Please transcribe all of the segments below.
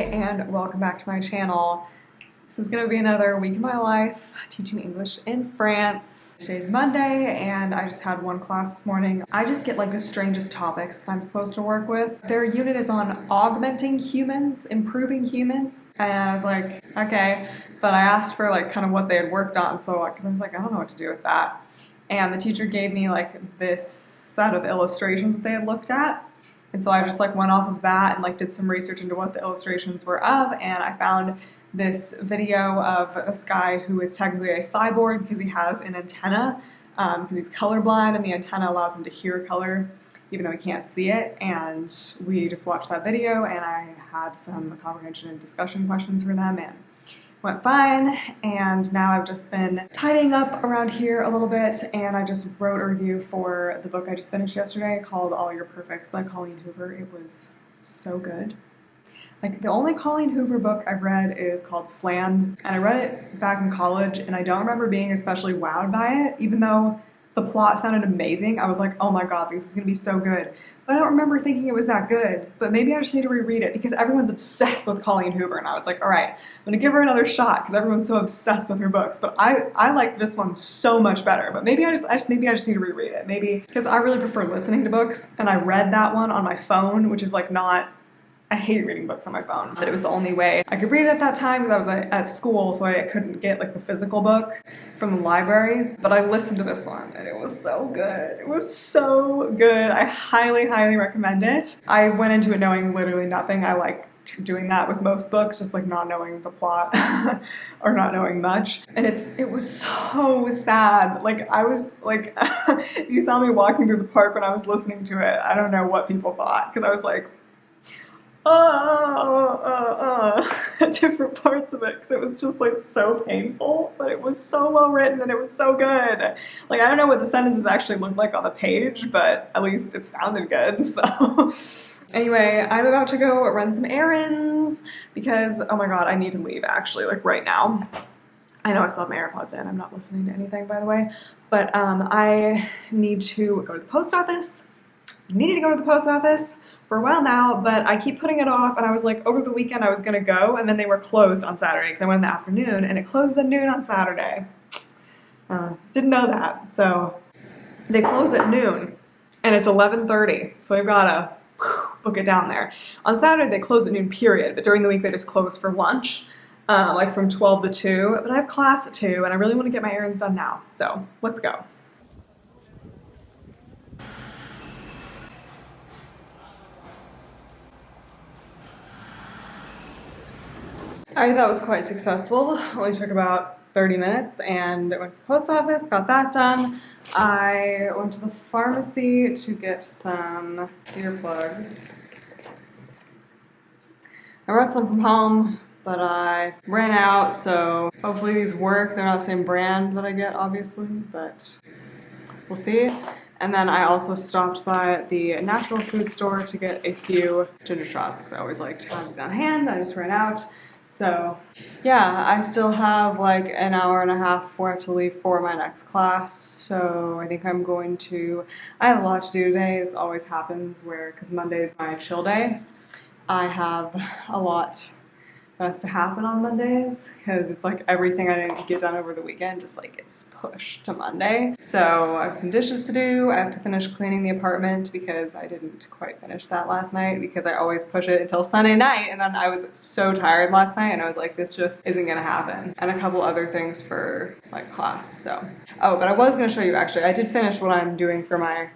and welcome back to my channel. This is going to be another week of my life teaching English in France. Today's Monday and I just had one class this morning. I just get like the strangest topics that I'm supposed to work with. Their unit is on augmenting humans, improving humans, and I was like, okay, but I asked for like kind of what they had worked on, so because I was like, I don't know what to do with that. And the teacher gave me like this set of illustrations that they had looked at. And so I just like went off of that and like did some research into what the illustrations were of, and I found this video of this guy who is technically a cyborg because he has an antenna, because he's colorblind and the antenna allows him to hear color even though he can't see it. And we just watched that video and I had some comprehension and discussion questions for them and went fine. And now I've just been tidying up around here a little bit, and I just wrote a review for the book I just finished yesterday called All Your Perfects by Colleen Hoover. It was so good. Like, the only Colleen Hoover book I've read is called Slam, and I read it back in college, and I don't remember being especially wowed by it, even though the plot sounded amazing. I was like, oh my god, this is gonna be so good. But I don't remember thinking it was that good. But maybe I just need to reread it because everyone's obsessed with Colleen Hoover, and I was like, all right, I'm gonna give her another shot because everyone's so obsessed with her books. But I like this one so much better. But maybe I just need to reread it. Maybe because I really prefer listening to books, and I read that one on my phone, which is like not. I hate reading books on my phone, but it was the only way I could read it at that time because I was at school, so I couldn't get like the physical book from the library. But I listened to this one and it was so good. It was so good. I highly, highly recommend it. I went into it knowing literally nothing. I like doing that with most books, just like not knowing the plot or not knowing much. And it was so sad. Like, I was like, if you saw me walking through the park when I was listening to it, I don't know what people thought, because I was like, different parts of it, because it was just like so painful, but it was so well written and it was so good. Like, I don't know what the sentences actually looked like on the page, but at least it sounded good. So anyway, I'm about to go run some errands because, oh my god, I need to leave actually, like right now. I know I still have my AirPods in. I'm not listening to anything, by the way, but I need to go to the post office. I needed to go to the post office for a while now, but I keep putting it off, and I was like, over the weekend I was gonna go, and then they were closed on Saturday because I went in the afternoon, and it closes at noon on Saturday. Didn't know that, so they close at noon, and it's 11:30, so I've gotta book it down there. On Saturday they close at noon, period, but during the week they just close for lunch, like from 12 to 2, but I have class at 2, and I really want to get my errands done now, so let's go. That was quite successful. Only took about 30 minutes, and I went to the post office, got that done. I went to the pharmacy to get some earplugs. I brought some from home, but I ran out, so hopefully these work. They're not the same brand that I get, obviously, but we'll see. And then I also stopped by the natural food store to get a few ginger shots, because I always like to have these on hand. I just ran out. So yeah, I still have like an hour and a half before I have to leave for my next class. So I think I have a lot to do today. This always happens because Monday is my chill day. I have a lot that has to happen on Mondays because it's like everything I didn't get done over the weekend just like gets pushed to Monday. So I have some dishes to do. I have to finish cleaning the apartment because I didn't quite finish that last night because I always push it until Sunday night, and then I was so tired last night and I was like, this just isn't gonna happen. And a couple other things for like class, so. Oh, but I was gonna show you actually, I did finish what I'm doing for my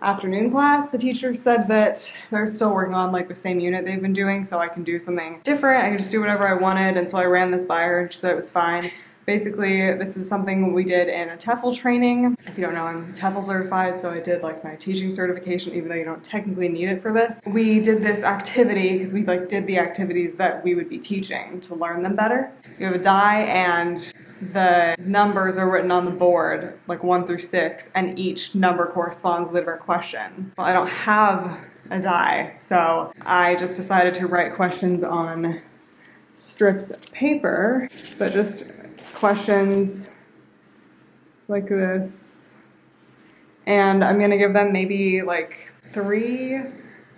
afternoon class. The teacher said that they're still working on like the same unit they've been doing, so I can do something different. I can just do whatever I wanted, and so I ran this by her and she said it was fine. Basically, this is something we did in a TEFL training. If you don't know, I'm TEFL certified, so I did like my teaching certification, even though you don't technically need it for this. We did this activity because we like did the activities that we would be teaching to learn them better. You have a die and the numbers are written on the board, like 1 through 6, and each number corresponds with a different question. Well, I don't have a die, so I just decided to write questions on strips of paper, but just questions like this. And I'm gonna give them maybe like 3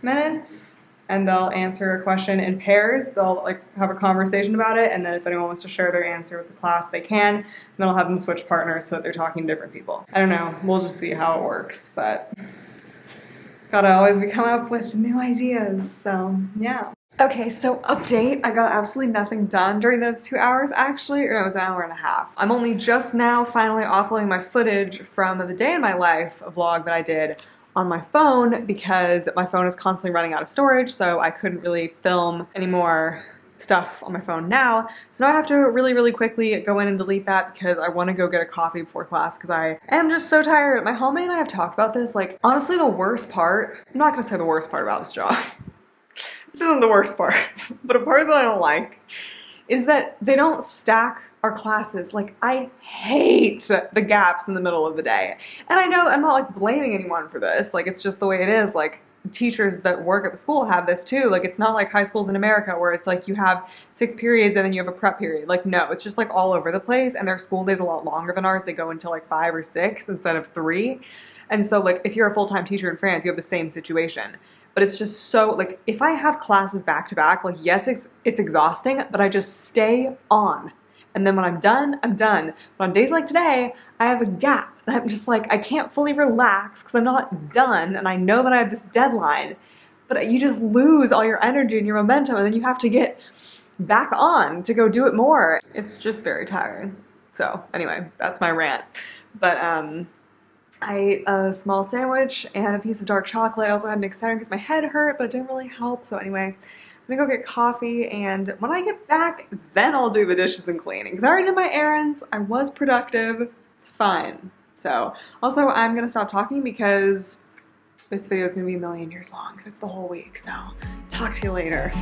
minutes and they'll answer a question in pairs. They'll like have a conversation about it, and then if anyone wants to share their answer with the class, they can. And then I'll have them switch partners so that they're talking to different people. I don't know. We'll just see how it works, but gotta always be coming up with new ideas. So yeah. Okay, so update. I got absolutely nothing done during those 2 hours, actually, or no, it was an hour and a half. I'm only just now finally offloading my footage from the day in my life vlog that I did on my phone because my phone is constantly running out of storage, so I couldn't really film any more stuff on my phone now. So now I have to really, really quickly go in and delete that because I want to go get a coffee before class because I am just so tired. My hallmate and I have talked about this. Like, honestly, the worst part, I'm not going to say the worst part about this job. This isn't the worst part, but a part that I don't like is that they don't stack our classes. Like, I hate the gaps in the middle of the day. And I know I'm not like blaming anyone for this. Like, it's just the way it is. Like, teachers that work at the school have this too. Like, it's not like high schools in America where it's like you have 6 periods and then you have a prep period. Like, no, it's just like all over the place, and their school day's a lot longer than ours. They go until like 5 or 6 instead of 3. And so like if you're a full-time teacher in France, you have the same situation. But it's just so, like, if I have classes back to back, like, yes, it's exhausting, but I just stay on. And then when I'm done, I'm done. But on days like today, I have a gap. And I'm just like, I can't fully relax because I'm not done. And I know that I have this deadline. But you just lose all your energy and your momentum. And then you have to get back on to go do it more. It's just very tiring. So anyway, that's my rant. But I ate a small sandwich and a piece of dark chocolate. I also had an Excedrin because my head hurt, but it didn't really help. So anyway, I'm gonna go get coffee, and when I get back, then I'll do the dishes and cleaning. Because I already did my errands. I was productive. It's fine. So also, I'm gonna stop talking because this video is gonna be a million years long because it's the whole week. So talk to you later.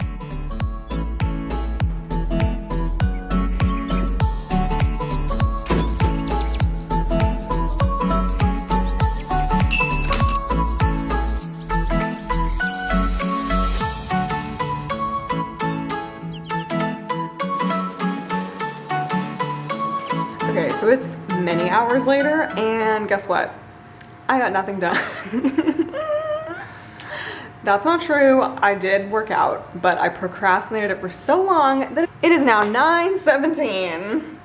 Okay, so it's many hours later, and guess what? I got nothing done. That's not true. I did work out, but I procrastinated it for so long that it is now 9:17.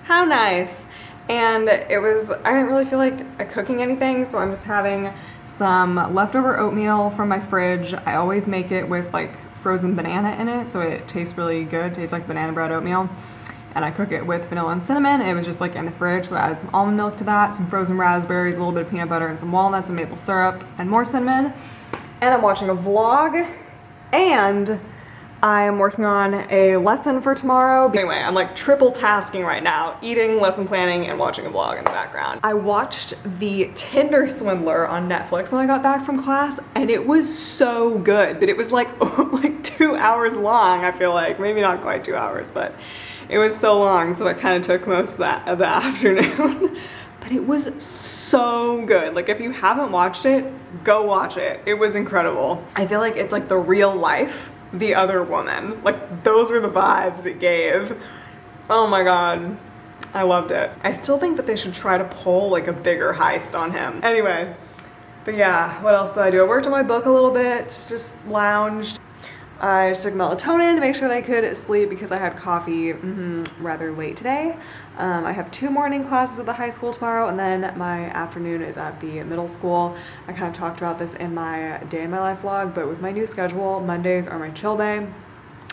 How nice. And I didn't really feel like cooking anything, so I'm just having some leftover oatmeal from my fridge. I always make it with like frozen banana in it, so it tastes really good. It tastes like banana bread oatmeal. And I cook it with vanilla and cinnamon, and it was just like in the fridge, so I added some almond milk to that, some frozen raspberries, a little bit of peanut butter, and some walnuts and maple syrup, and more cinnamon. And I'm watching a vlog, and I'm working on a lesson for tomorrow. Anyway, I'm like triple tasking right now, eating, lesson planning, and watching a vlog in the background. I watched The Tinder Swindler on Netflix when I got back from class, and it was so good, but it was like, like 2 hours long, I feel like. Maybe not quite 2 hours, but it was so long, so it kind of took most of the afternoon. But it was so good. Like, if you haven't watched it, go watch it. It was incredible. I feel like it's like the real life The Other Woman. Like, those were the vibes it gave. Oh my god. I loved it. I still think that they should try to pull like a bigger heist on him. Anyway, but yeah, what else did I do? I worked on my book a little bit, just lounged. I just took melatonin to make sure that I could sleep because I had coffee rather late today. I have 2 morning classes at the high school tomorrow, and then my afternoon is at the middle school. I kind of talked about this in my day in my life vlog, but with my new schedule, Mondays are my chill day.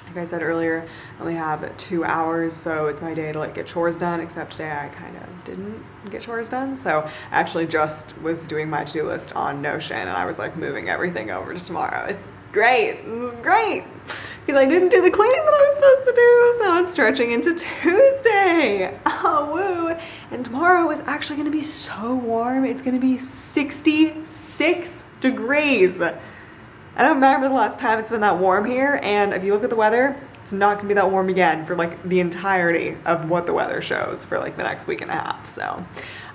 Like I said earlier, I only have 2 hours, so it's my day to like get chores done, except today I kind of didn't get chores done. So I actually just was doing my to-do list on Notion, and I was like moving everything over to tomorrow. It's great. It was great because I didn't do the cleaning that I was supposed to do, so it's stretching into Tuesday. Oh, woo. And tomorrow is actually going to be so warm. It's going to be 66 degrees. I don't remember the last time it's been that warm here, and if you look at the weather, it's not gonna be that warm again for like the entirety of what the weather shows for like the next week and a half. So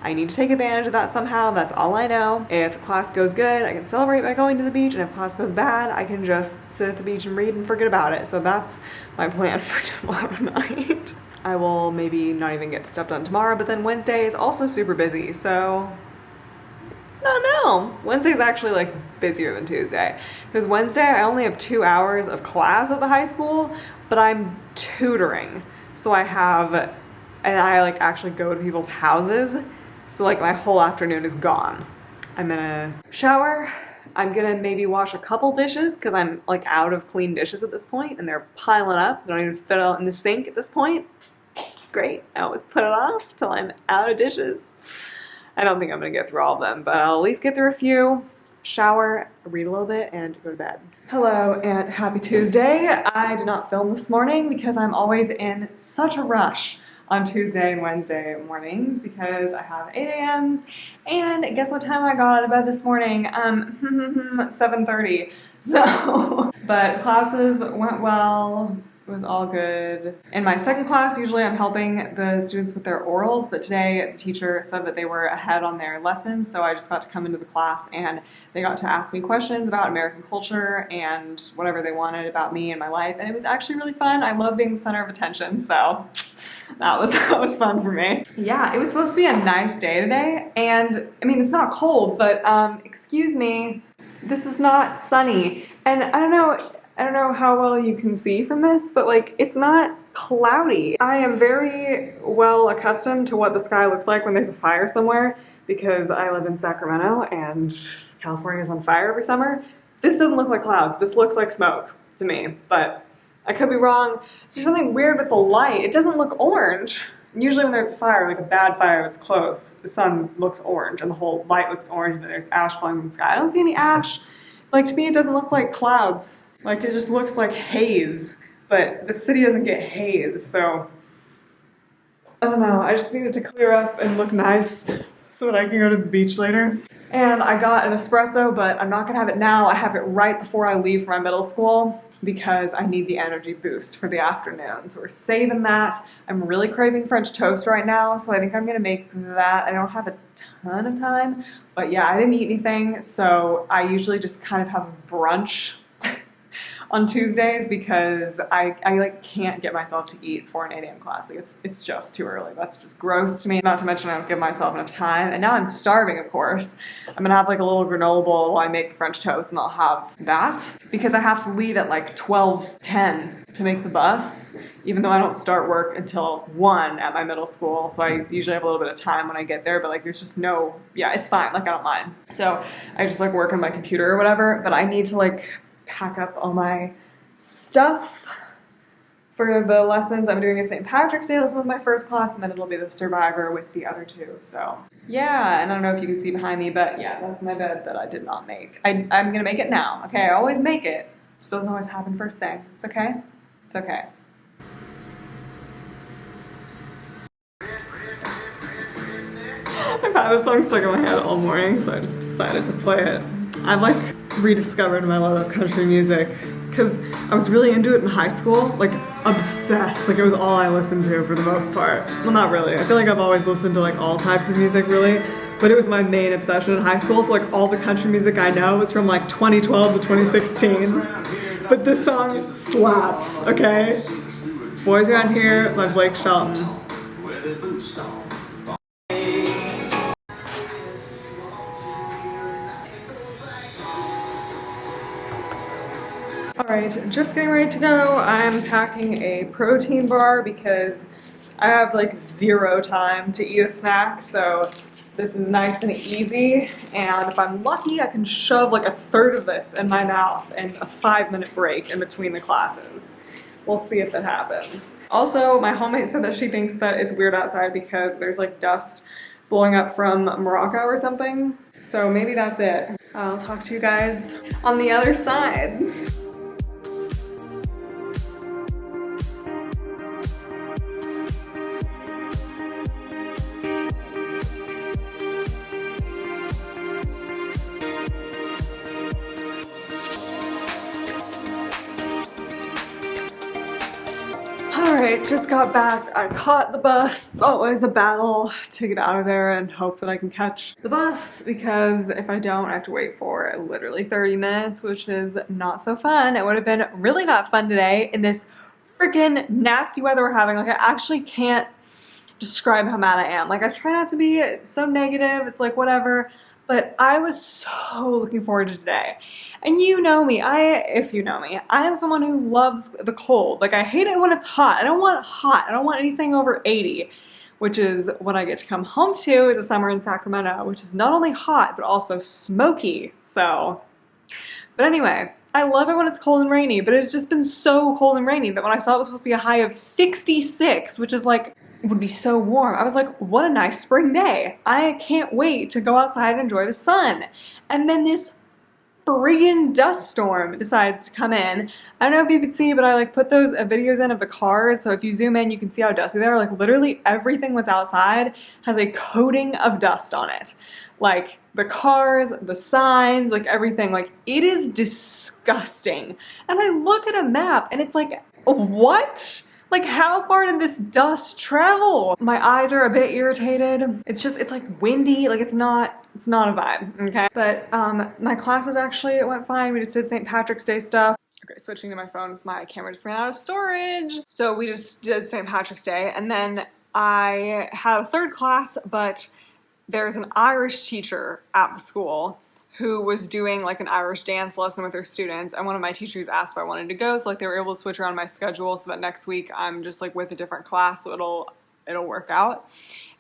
I need to take advantage of that somehow. That's all I know. If class goes good, I can celebrate by going to the beach, and if class goes bad, I can just sit at the beach and read and forget about it. So that's my plan for tomorrow night. I will maybe not even get the stuff done tomorrow, but then Wednesday is also super busy, so don't know. Wednesday's actually like busier than Tuesday. Because Wednesday I only have 2 hours of class at the high school, but I'm tutoring. So I have, and I like actually go to people's houses. So like my whole afternoon is gone. I'm gonna shower. I'm gonna maybe wash a couple dishes because I'm like out of clean dishes at this point and they're piling up. They don't even fit out in the sink at this point. It's great. I always put it off till I'm out of dishes. I don't think I'm gonna get through all of them, but I'll at least get through a few, shower, read a little bit, and go to bed. Hello and happy Tuesday. I did not film this morning because I'm always in such a rush on Tuesday and Wednesday mornings because I have 8 a.m.s and guess what time I got out of bed this morning? 7:30. So, but classes went well. It was all good. In my second class, usually I'm helping the students with their orals, but today the teacher said that they were ahead on their lessons, so I just got to come into the class and they got to ask me questions about American culture and whatever they wanted about me and my life, and it was actually really fun. I love being the center of attention, so that was fun for me. Yeah, it was supposed to be a nice day today, and I mean, it's not cold, but excuse me, this is not sunny, and I don't know how well you can see from this, but like it's not cloudy. I am very well accustomed to what the sky looks like when there's a fire somewhere because I live in Sacramento and California is on fire every summer. This doesn't look like clouds. This looks like smoke to me, but I could be wrong. It's just something weird with the light. It doesn't look orange. Usually when there's a fire, like a bad fire that's close, the sun looks orange and the whole light looks orange and there's ash falling from the sky. I don't see any ash. Like to me, it doesn't look like clouds. Like it just looks like haze, but the city doesn't get haze, so I don't know. I just need it to clear up and look nice so that I can go to the beach later. And I got an espresso, but I'm not gonna have it now. I have it right before I leave for my middle school because I need the energy boost for the afternoon. So we're saving that. I'm really craving French toast right now, so I think I'm gonna make that. I don't have a ton of time, but yeah, I didn't eat anything, so I usually just kind of have a brunch on Tuesdays because I like can't get myself to eat for an 8 a.m. class. Like it's just too early. That's just gross to me. Not to mention I don't give myself enough time. And now I'm starving, of course. I'm gonna have like a little granola bowl while I make the French toast and I'll have that because I have to leave at like 12:10 to make the bus, even though I don't start work until 1 at my middle school. So I usually have a little bit of time when I get there, but like there's just no, yeah, it's fine. Like I don't mind. So I just like work on my computer or whatever, but I need to like pack up all my stuff for the lessons. I'm doing a St. Patrick's Day lesson with my first class, and then it'll be the Survivor with the other two. So yeah, and I don't know if you can see behind me, but yeah, that's my bed that I did not make. I'm gonna make it now. Okay, I always make it. It just doesn't always happen first thing. It's okay. It's okay. I've had this song stuck in my head all morning, so I just decided to play it. I've like rediscovered my love of country music because I was really into it in high school, like obsessed. Like it was all I listened to for the most part. Well, not really. I feel like I've always listened to like all types of music really, but it was my main obsession in high school. So like all the country music I know is from like 2012 to 2016. But this song slaps, okay? Boys Around Here by Blake Shelton. Alright, just getting ready to go. I'm packing a protein bar because I have like 0 time to eat a snack, so this is nice and easy, and if I'm lucky I can shove like 1/3 of this in my mouth in a 5-minute break in between the classes. We'll see if that happens. Also, my homemate said that she thinks that it's weird outside because there's like dust blowing up from Morocco or something, so maybe that's it. I'll talk to you guys on the other side. Alright, just got back. I caught the bus. It's always a battle to get out of there and hope that I can catch the bus because if I don't, I have to wait for literally 30 minutes, which is not so fun. It would have been really not fun today in this freaking nasty weather we're having. Like I actually can't describe how mad I am. Like I try not to be so negative. It's like whatever. But I was so looking forward to today. And you know me, if you know me, I am someone who loves the cold. Like I hate it when it's hot. I don't want it hot. I don't want anything over 80, which is what I get to come home to is the summer in Sacramento, which is not only hot, but also smoky. So, but anyway, I love it when it's cold and rainy, but it's just been so cold and rainy that when I saw it was supposed to be a high of 66, which is like, would be so warm. I was like, what a nice spring day. I can't wait to go outside and enjoy the sun. And then this friggin' dust storm decides to come in. I don't know if you could see, but I like put those videos in of the cars. So if you zoom in, you can see how dusty they are. Like literally everything that's outside has a coating of dust on it. Like the cars, the signs, like everything. Like it is disgusting. And I look at a map and it's like, what? Like how far did this dust travel? My eyes are a bit irritated. It's like windy, like it's not a vibe, okay? But my classes actually went fine. We just did St. Patrick's Day stuff. Okay, switching to my phone because my camera just ran out of storage. So we just did St. Patrick's Day and then I had a third class, but there's an Irish teacher at the school who was doing like an Irish dance lesson with her students, and one of my teachers asked if I wanted to go, so like they were able to switch around my schedule so that next week I'm just like with a different class, so it'll work out.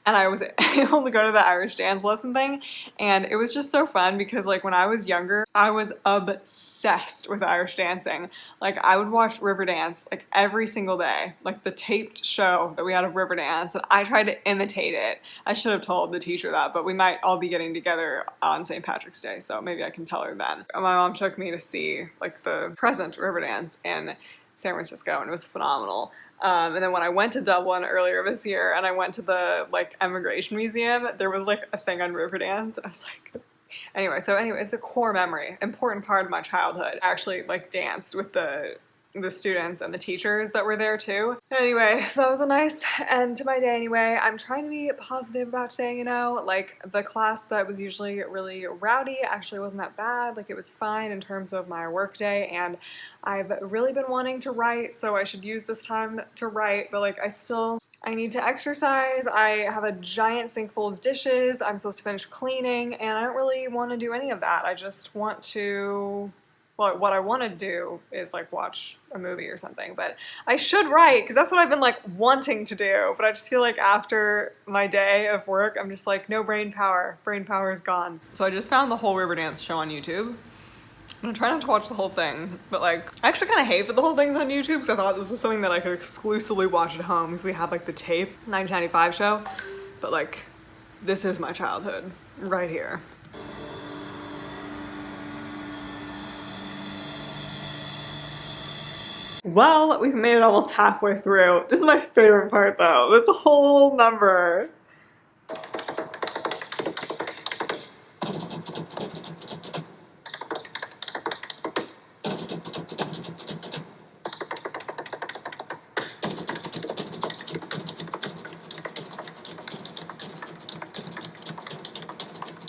And I was able to go to the Irish dance lesson thing, and it was just so fun because like when I was younger, I was obsessed with Irish dancing. Like I would watch Riverdance like every single day, like the taped show that we had of Riverdance, and I tried to imitate it. I should have told the teacher that, but we might all be getting together on St. Patrick's Day, so maybe I can tell her then. My mom took me to see like the present Riverdance in San Francisco, and it was phenomenal. And then when I went to Dublin earlier this year and I went to the like Emigration Museum, there was like a thing on Riverdance and I was like, anyway, it's a core memory, important part of my childhood. I actually like danced with the students and the teachers that were there too. Anyway, so that was a nice end to my day anyway. I'm trying to be positive about today, you know, like the class that was usually really rowdy actually wasn't that bad. Like it was fine in terms of my work day, and I've really been wanting to write, so I should use this time to write, but like I need to exercise. I have a giant sink full of dishes I'm supposed to finish cleaning, and I don't really want to do any of that. I just want to, well, what I want to do is like watch a movie or something, but I should write because that's what I've been like wanting to do, but I just feel like after my day of work, I'm just like, no brain power. Brain power is gone. So I just found the whole Riverdance show on YouTube. I'm gonna try not to watch the whole thing, but like, I actually kind of hate that the whole thing's on YouTube because I thought this was something that I could exclusively watch at home because we had like the tape 1995 show, but like, this is my childhood right here. Well, we've made it almost halfway through. This is my favorite part though, this whole number.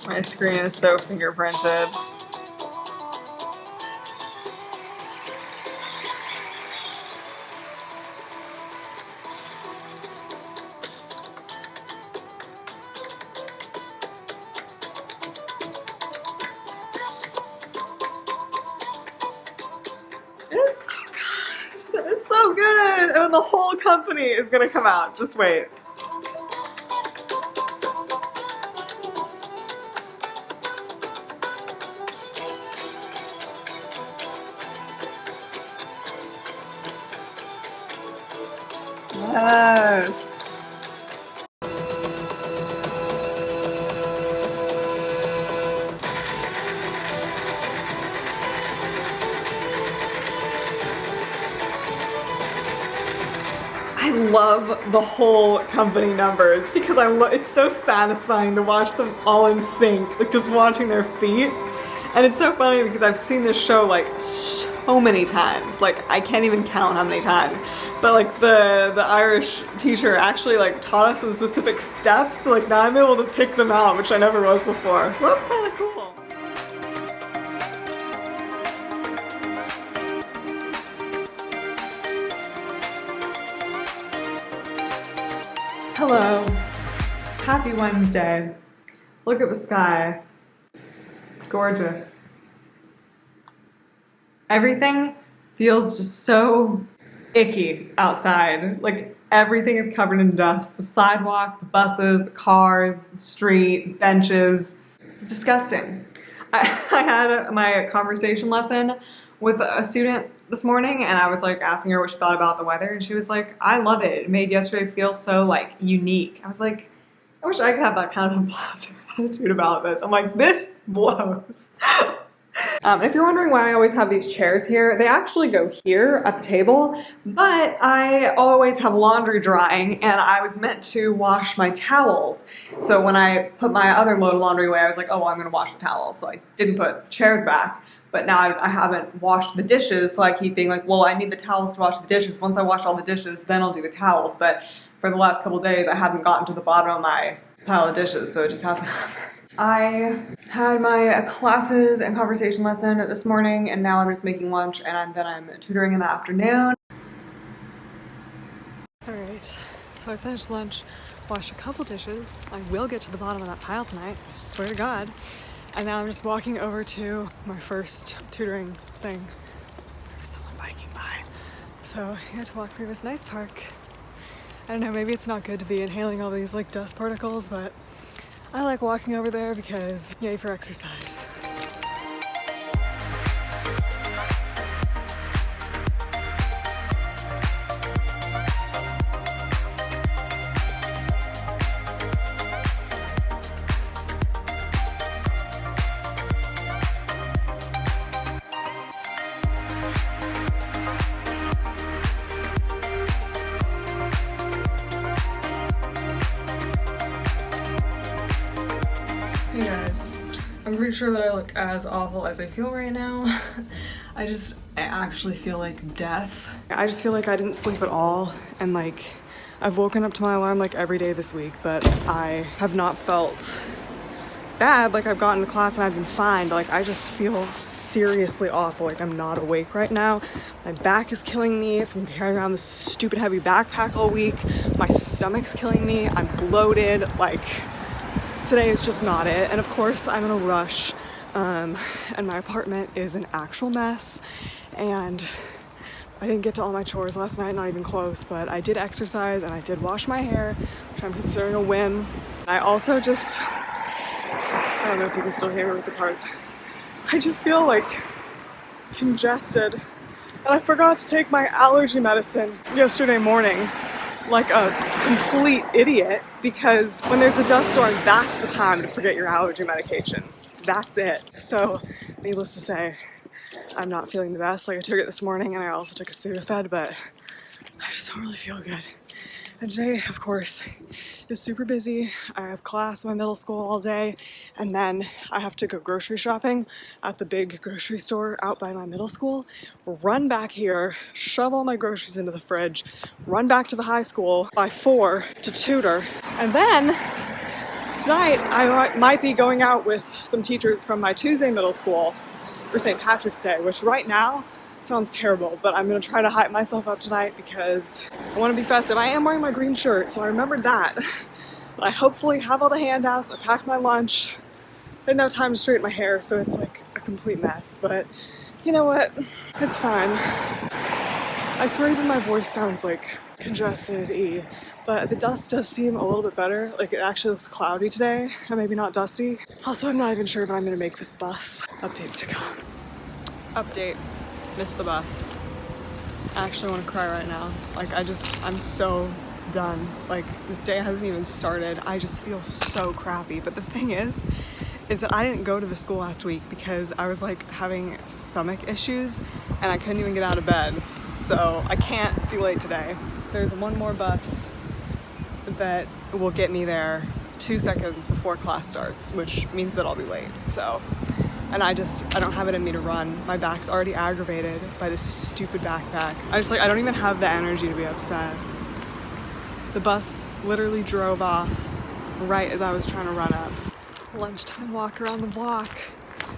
My screen is so fingerprinted. It's so good. It's so good. And the whole company is gonna come out. Just wait. Yes. I love the whole company numbers because it's so satisfying to watch them all in sync, like just watching their feet. And it's so funny because I've seen this show like so many times, like I can't even count how many times. But like the Irish teacher actually like taught us some specific steps, so like now I'm able to pick them out, which I never was before. So that's kind of cool. Hello. Happy Wednesday. Look at the sky. Gorgeous. Everything feels just so icky outside. Like everything is covered in dust. The sidewalk, the buses, the cars, the street, benches. Disgusting. I had my conversation lesson with a student this morning, and I was like asking her what she thought about the weather, and she was like, I love it. It made yesterday feel so like unique. I was like, I wish I could have that kind of a positive attitude about this. I'm like, this blows. If you're wondering why I always have these chairs here, they actually go here at the table, but I always have laundry drying and I was meant to wash my towels. So when I put my other load of laundry away, I was like, oh, well, I'm gonna wash the towels. So I didn't put the chairs back, but now I haven't washed the dishes, so I keep being like, well, I need the towels to wash the dishes. Once I wash all the dishes, then I'll do the towels. But for the last couple days, I haven't gotten to the bottom of my pile of dishes, so it just hasn't happened. I had my classes and conversation lesson this morning, and now I'm just making lunch, and then I'm tutoring in the afternoon. Alright, so I finished lunch, washed a couple dishes. I will get to the bottom of that pile tonight, I swear to God. And now I'm just walking over to my first tutoring thing. There's someone biking by. So I get to walk through this nice park. I don't know, maybe it's not good to be inhaling all these like dust particles, but I like walking over there because yay for exercise. Hey guys, I'm pretty sure that I look as awful as I feel right now. I actually feel like death. I just feel like I didn't sleep at all, and like I've woken up to my alarm like every day this week, but I have not felt bad. Like I've gotten to class and I've been fine, but like I just feel seriously awful. Like I'm not awake right now. My back is killing me from carrying around this stupid heavy backpack all week. My stomach's killing me. I'm bloated. Like today is just not it. And of course I'm in a rush, and my apartment is an actual mess, and I didn't get to all my chores last night, not even close, but I did exercise and I did wash my hair, which I'm considering a win. I also just, I don't know if you can still hear me with the cars. I just feel like congested, and I forgot to take my allergy medicine yesterday morning like a complete idiot, because when there's a dust storm, that's the time to forget your allergy medication. That's it. So needless to say, I'm not feeling the best. Like I took it this morning and I also took a Sudafed, but I just don't really feel good. And today, of course, is super busy. I have class in my middle school all day, and then I have to go grocery shopping at the big grocery store out by my middle school, run back here, shove all my groceries into the fridge, run back to the high school by 4 to tutor, and then tonight I might be going out with some teachers from my Tuesday middle school for St. Patrick's Day, which right now sounds terrible, but I'm gonna try to hype myself up tonight because I want to be festive. I am wearing my green shirt, so I remembered that. But I hopefully have all the handouts. I packed my lunch. I didn't have time to straighten my hair, so it's like a complete mess. But you know what? It's fine. I swear even my voice sounds like congested-y, but the dust does seem a little bit better. Like it actually looks cloudy today, and maybe not dusty. Also, I'm not even sure if I'm gonna make this bus. Updates to come. Update. Missed the bus. I actually want to cry right now. Like I'm so done. Like this day hasn't even started. I just feel so crappy. But the thing is that I didn't go to the school last week because I was like having stomach issues and I couldn't even get out of bed. So I can't be late today. There's one more bus that will get me there 2 seconds before class starts, which means that I'll be late. So, and I don't have it in me to run. My back's already aggravated by this stupid backpack. I don't even have the energy to be upset. The bus literally drove off right as I was trying to run up. Lunchtime walk around the block.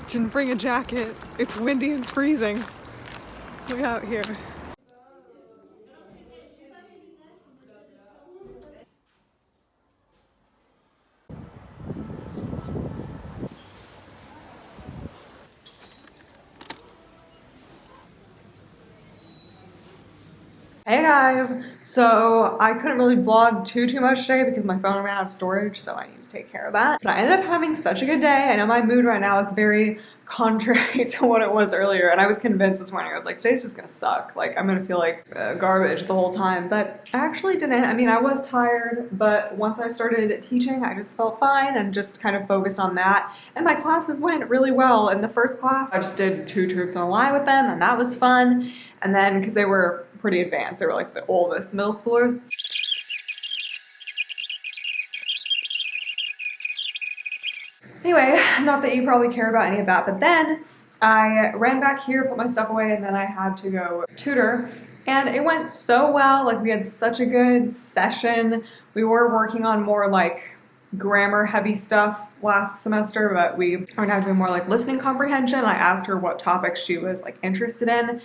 Didn't bring a jacket. It's windy and freezing. Look out here. Hey guys, so I couldn't really vlog too much today because my phone ran out of storage, so I need to take care of that. But I ended up having such a good day. I know my mood right now is very contrary to what it was earlier, and I was convinced this morning, I was like, today's just gonna suck. Like, I'm gonna feel like garbage the whole time, but I actually didn't. I mean, I was tired, but once I started teaching, I just felt fine and just kind of focused on that. And my classes went really well. In the first class, I just did 2 truths and a lie with them, and that was fun. And then, because they were pretty advanced, they were like the oldest middle schoolers. Anyway, not that you probably care about any of that, but then I ran back here, put my stuff away, and then I had to go tutor. And it went so well. Like, we had such a good session. We were working on more like grammar heavy stuff last semester, but we are now doing more like listening comprehension. I asked her what topics she was like interested in.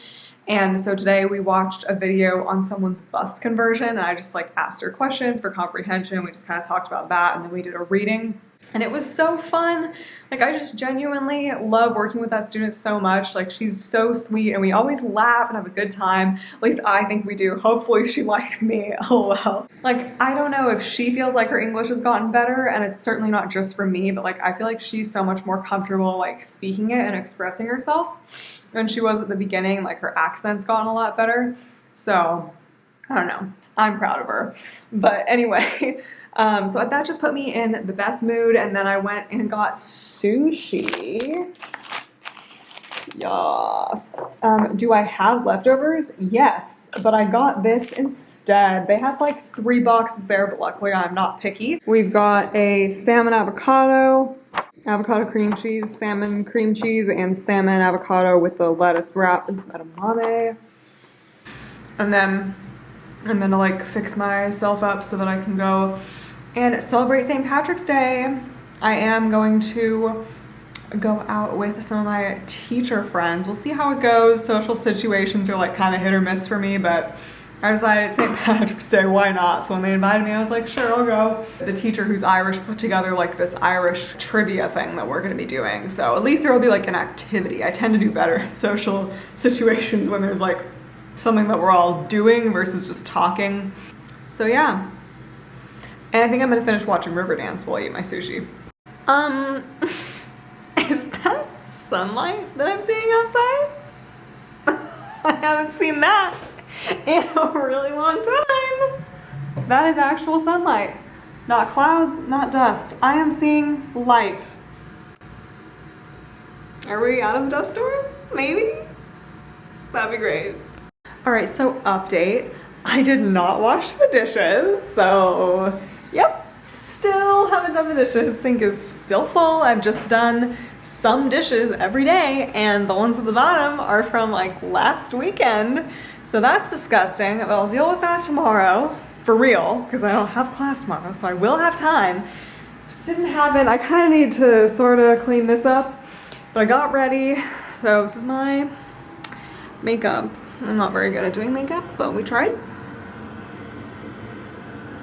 And so today we watched a video on someone's bus conversion, and I just like asked her questions for comprehension. We just kind of talked about that, and then we did a reading. And it was so fun. Like, I just genuinely love working with that student so much. Like, she's so sweet, and we always laugh and have a good time. At least I think we do. Hopefully she likes me. Oh well. Like, I don't know if she feels like her English has gotten better, and it's certainly not just for me, but like, I feel like she's so much more comfortable like speaking it and expressing herself than she was at the beginning. Like, her accent's gotten a lot better. So I don't know. I'm proud of her. But anyway, so that just put me in the best mood. And then I went and got sushi. Yes. Do I have leftovers? Yes. But I got this instead. They had like 3 boxes there, but luckily I'm not picky. We've got a salmon avocado, avocado cream cheese, salmon cream cheese, and salmon avocado with the lettuce wrap and some edamame. And then I'm gonna like fix myself up so that I can go and celebrate St. Patrick's Day. I am going to go out with some of my teacher friends. We'll see how it goes. Social situations are like kind of hit or miss for me, but I decided it's St. Patrick's Day, why not? So when they invited me, I was like, sure, I'll go. The teacher who's Irish put together like this Irish trivia thing that we're gonna be doing. So at least there will be like an activity. I tend to do better in social situations when there's like something that we're all doing versus just talking. So yeah. And I think I'm gonna finish watching Riverdance while I eat my sushi. Is that sunlight that I'm seeing outside? I haven't seen that in a really long time. That is actual sunlight. Not clouds, not dust. I am seeing light. Are we out of the dust storm? Maybe? That'd be great. All right, so update. I did not wash the dishes, so yep, still haven't done the dishes. Sink is still full. I've just done some dishes every day, and the ones at the bottom are from like last weekend. So that's disgusting, but I'll deal with that tomorrow, for real, because I don't have class tomorrow, so I will have time. Just didn't have it. I kind of need to sort of clean this up, but I got ready. So this is my makeup. I'm not very good at doing makeup, but we tried.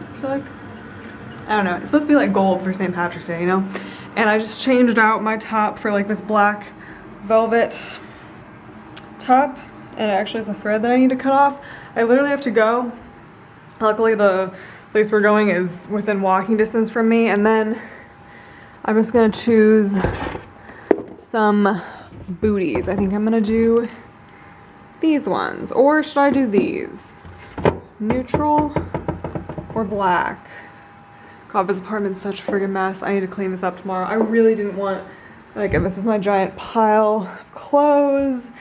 I feel like, I don't know, it's supposed to be like gold for St. Patrick's Day, you know? And I just changed out my top for like this black velvet top, and it actually has a thread that I need to cut off. I literally have to go. Luckily the place we're going is within walking distance from me, and then I'm just gonna choose some booties. I think I'm gonna do these ones, or should I do these? Neutral or black? God, this apartment's such a friggin' mess. I need to clean this up tomorrow. I really didn't want, like, this is my giant pile of clothes.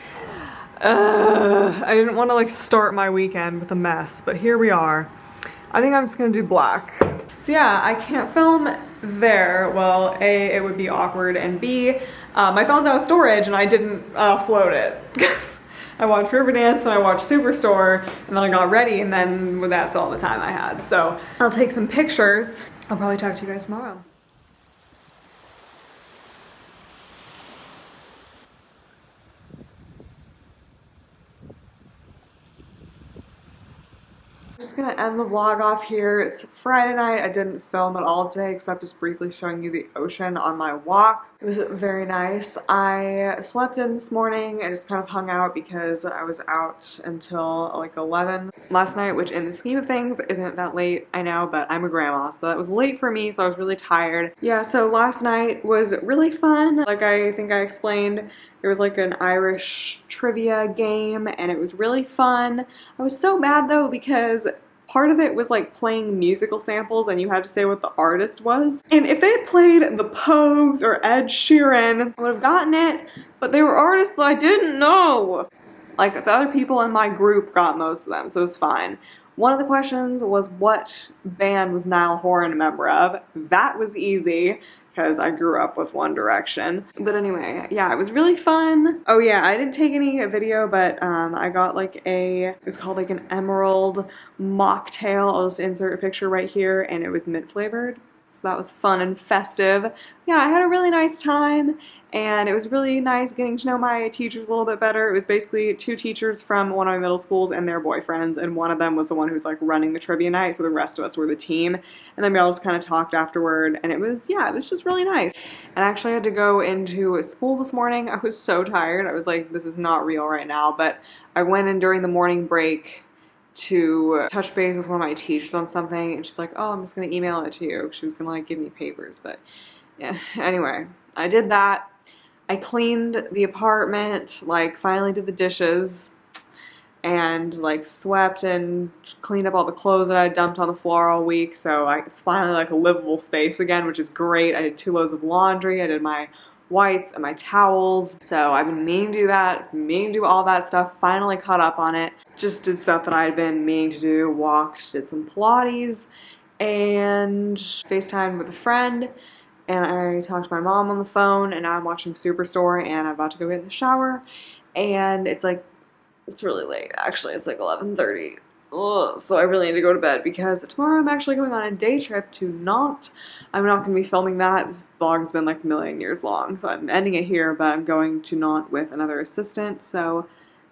I didn't want to like start my weekend with a mess, but here we are. I think I'm just gonna do black. So yeah, I can't film there. Well, A, it would be awkward, and B, my phone's out of storage and I didn't offload it. I watched Riverdance and I watched Superstore, and then I got ready, and then that's all the time I had. So I'll take some pictures. I'll probably talk to you guys tomorrow. Just gonna end the vlog off here. It's Friday night. I didn't film at all today except just briefly showing you the ocean on my walk. It was very nice. I slept in this morning and just kind of hung out because I was out until like 11 last night, which in the scheme of things isn't that late, I know, but I'm a grandma, so that was late for me, so I was really tired. Yeah, so last night was really fun. Like I think I explained, there was like an Irish trivia game and it was really fun. I was so mad though because part of it was like playing musical samples and you had to say what the artist was. And if they had played the Pogues or Ed Sheeran, I would have gotten it, but they were artists that I didn't know. Like the other people in my group got most of them, so it was fine. One of the questions was what band was Niall Horan a member of? That was easy because I grew up with One Direction. But anyway, yeah, it was really fun. Oh yeah, I didn't take any video, but I got like it's called like an emerald mocktail. I'll just insert a picture right here, and it was mint flavored. So that was fun and festive. Yeah, I had a really nice time, and it was really nice getting to know my teachers a little bit better. It was basically 2 teachers from one of my middle schools and their boyfriends, and one of them was the one who was like running the trivia night, so the rest of us were the team. And then we all just kind of talked afterward, and it was just really nice. And I actually had to go into school this morning. I was so tired. I was like, this is not real right now, but I went in during the morning break to touch base with one of my teachers on something, and she's like, oh, I'm just gonna email it to you. She was gonna like give me papers, but yeah, anyway, I did that. I cleaned the apartment, like finally did the dishes, and like swept and cleaned up all the clothes that I dumped on the floor all week, so it's finally like a livable space again, which is great. I did 2 loads of laundry, I did my whites and my towels. So I've been meaning to do that, meaning to do all that stuff, finally caught up on it. Just did stuff that I had been meaning to do, walked, did some Pilates, and FaceTimed with a friend, and I talked to my mom on the phone, and now I'm watching Superstore, and I'm about to go get in the shower, and it's really late, actually. It's like 11:30. Ugh, so I really need to go to bed because tomorrow I'm actually going on a day trip to Nantes. I'm not going to be filming that. This vlog has been like a million years long, so I'm ending it here, but I'm going to Nantes with another assistant, so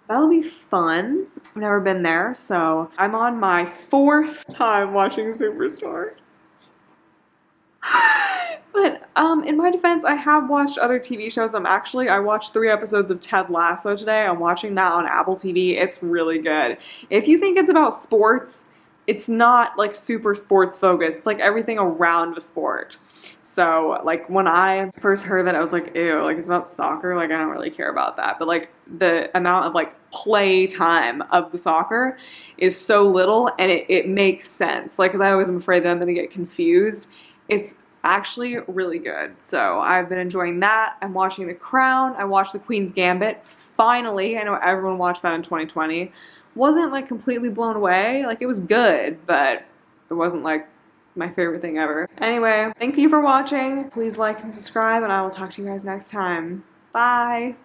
that'll be fun. I've never been there, so I'm on my 4th time watching Superstore. But in my defense, I have watched other TV shows. I watched 3 episodes of Ted Lasso today. I'm watching that on Apple TV. It's really good. If you think it's about sports, it's not like super sports focused. It's like everything around a sport. So like when I first heard of it, I was like, ew, like it's about soccer. Like I don't really care about that. But like the amount of like play time of the soccer is so little, and it makes sense. Like, cause I always am afraid that I'm gonna get confused. It's actually really good. So I've been enjoying that. I'm watching The Crown. I watched The Queen's Gambit. Finally, I know everyone watched that in 2020. Wasn't like completely blown away. Like it was good, but it wasn't like my favorite thing ever. Anyway, thank you for watching. Please like and subscribe, and I will talk to you guys next time. Bye!